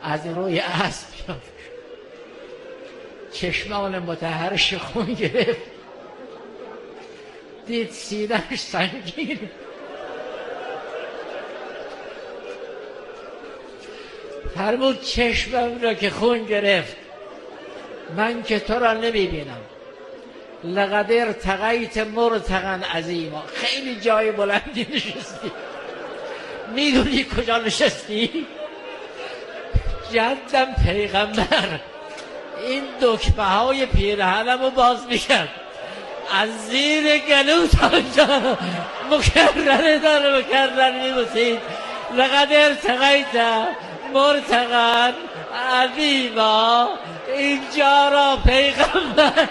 از روی اسب چشمان مطهرش خون گرفت، دید سینه‌اش سنگین، فرمود چشمم را که خون گرفت، من که تو را نمیبینم. لقد ارتقیت مرتقا عظیما، خیلی جای بلندی نشستی، میدونی کجا نشستی؟ جدم پیغمبر این دکمه های پیرهنم رو باز میکرد، از زیر گلو تا اینجا مکرر میبوسید. لقد ارتقیت مرتقا عظیما، اینجا را پیغمبر